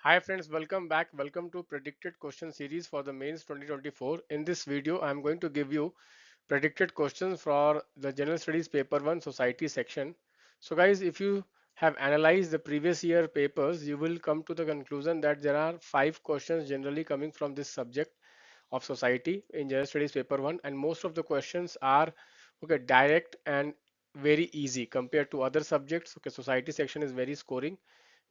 Hi friends, welcome back. Welcome to predicted question series for the mains 2024. In this video, I am going to give you predicted questions for the general studies paper 1 society section. So guys, if you have analyzed the previous year papers, you will come to the conclusion that there are 5 questions generally coming from this subject of society in general studies paper 1, and most of the questions are okay direct and very easy compared to other subjects. Okay, society section is very scoring.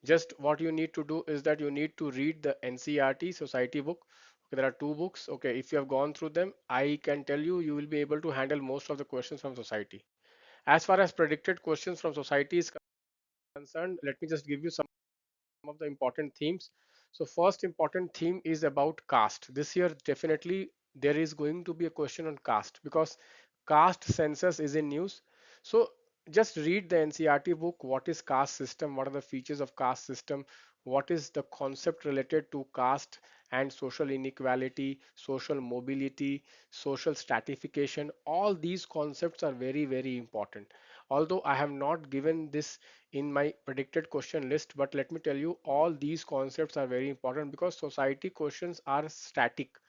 Just what you need to do is that you need to read the NCERT society book. Okay, there are two books. Okay, if you have gone through them, I can tell you you will be able to handle most of the questions from society. As far as predicted questions from society is concerned, let me just give you some of the important themes. So first important theme is about caste. This year definitely there is going to be a question on caste because caste census is in news. So just read the NCERT book. What is caste system? What are the features of caste system? What is the concept related to caste and social inequality, social mobility, social stratification? All these concepts are very, very important. Although I have not given this in my predicted question list, but let me tell you, all these concepts are very important because society questions are static.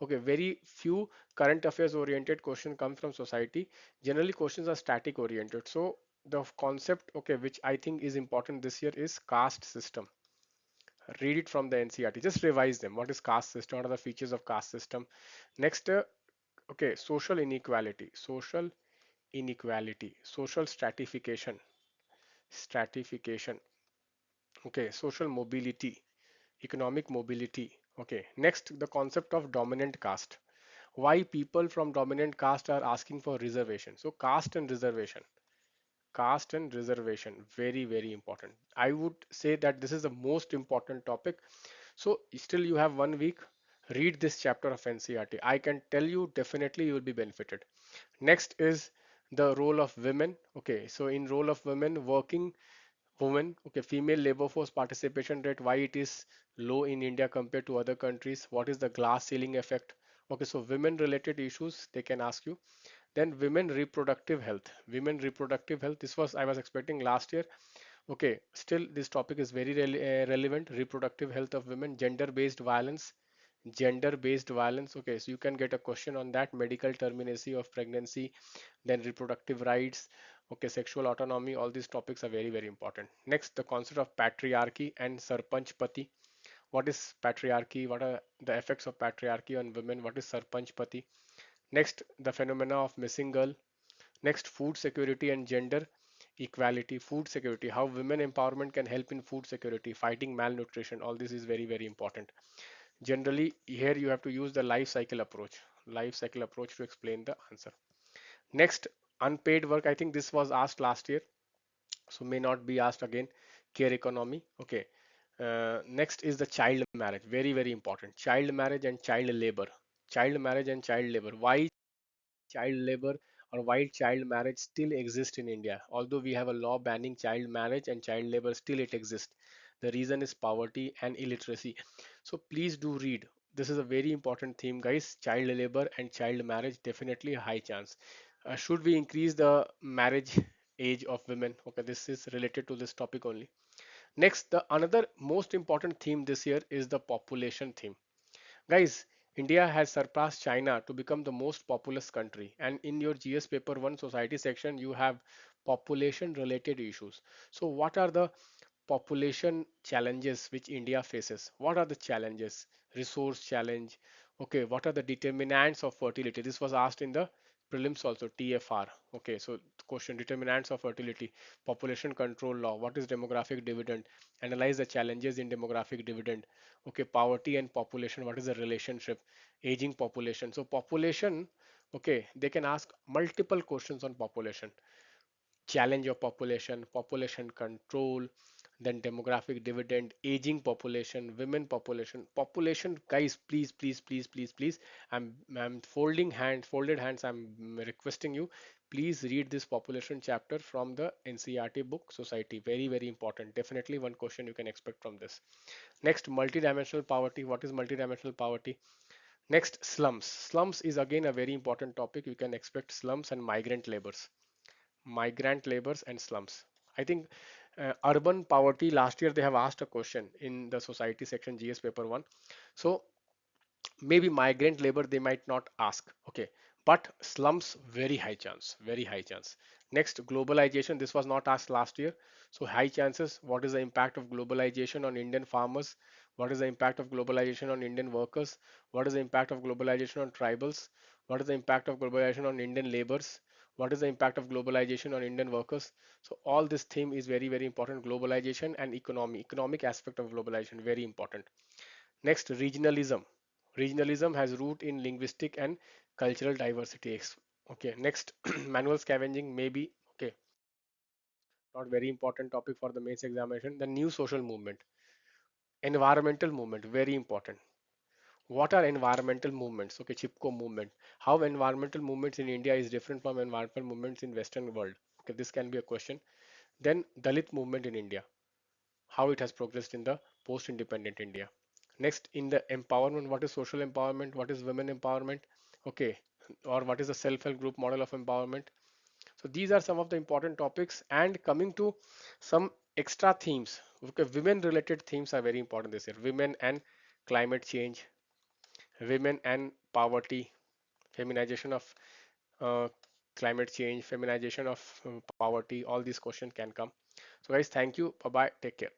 Okay, very few current affairs oriented question come from society. Generally questions are static oriented. So the concept, okay, which I think is important this year is caste system. Read it from the NCERT, just revise them. What is caste system? What are the features of caste system? Next, okay, social inequality, social stratification, okay, social mobility, economic mobility. Okay, next, the concept of dominant caste. Why people from dominant caste are asking for reservation. So caste and reservation, very, very important. I would say that this is the most important topic. So still you have 1 week. Read this chapter of NCERT. I can tell you definitely you will be benefited. Next is the role of women. Okay, so in role of women, working women, okay, female labor force participation rate, why it is low in India compared to other countries, what is the glass ceiling effect. Okay, so women related issues they can ask you. Then women reproductive health, this was I was expecting last year. Okay, still this topic is very relevant. Reproductive health of women, gender based violence. Okay, so you can get a question on that. Medical terminacy of pregnancy, then reproductive rights, okay, sexual autonomy. All these topics are very, very important. Next, the concept of patriarchy and sarpanchpati. What is patriarchy? What are the effects of patriarchy on women? What is sarpanchpati? Next, the phenomena of missing girl. Next, food security and gender equality. Food security, how women empowerment can help in food security, fighting malnutrition. All this is very, very important. Generally here you have to use the life cycle approach to explain the answer. Next, unpaid work. I think this was asked last year, so may not be asked again. Care economy. Okay. Next is the child marriage. Very, very important. Child marriage and child labor. Child marriage and child labor. Why child labor or why child marriage still exists in India? Although we have a law banning child marriage and child labor, still it exists. The reason is poverty and illiteracy. So please do read. This is a very important theme, guys. Child labor and child marriage, definitely a high chance. Should we increase the marriage age of women? Okay, this is related to this topic only. Next, the another most important theme this year is the population theme. Guys, India has surpassed China to become the most populous country. And in your GS paper 1 society section, you have population related issues. So what are the population challenges which India faces? What are the challenges? Resource challenge. Okay, what are the determinants of fertility? This was asked in the prelims also, TFR. Okay, so question, determinants of fertility, population control law, what is demographic dividend? Analyze the challenges in demographic dividend. Okay, poverty and population, what is the relationship? Aging population. So population, okay, they can ask multiple questions on population. Challenge of population, population control, then demographic dividend, aging population, women population, population. Guys, please, please, please, please, please. I'm folded hands. I'm requesting you. Please read this population chapter from the NCERT book Society. Very, very important. Definitely one question you can expect from this. Next, multidimensional poverty. What is multidimensional poverty? Next, slums. Slums is again a very important topic. You can expect slums and migrant labors and slums. I think Urban poverty, last year they have asked a question in the society section GS paper 1. So maybe migrant labor they might not ask, okay, but slums very high chance, very high chance. Next, globalization, this was not asked last year, so high chances. What is the impact of globalization on Indian farmers? What is the impact of globalization on Indian workers? What is the impact of globalization on tribals? What is the impact of globalization on Indian laborers? What is the impact of globalization on Indian workers? So all this theme is very very important. Globalization and economic aspect of globalization, very important. Next, regionalism. Regionalism has root in linguistic and cultural diversity. Okay, next, manual scavenging, maybe, okay, not very important topic for the mains examination. The new social movement, environmental movement, very important. What are environmental movements? Okay, Chipko movement. How environmental movements in India is different from environmental movements in Western world? Okay, this can be a question. Then Dalit movement in India, how it has progressed in the post-independent India. Next, in the empowerment, what is social empowerment? What is women empowerment? Okay, or what is the self-help group model of empowerment? So these are some of the important topics. And coming to some extra themes, okay, women-related themes are very important this year. Women and climate change, women and poverty, feminization of uh, climate change, feminization of poverty. All these questions can come. So guys, thank you. Bye bye. Take care.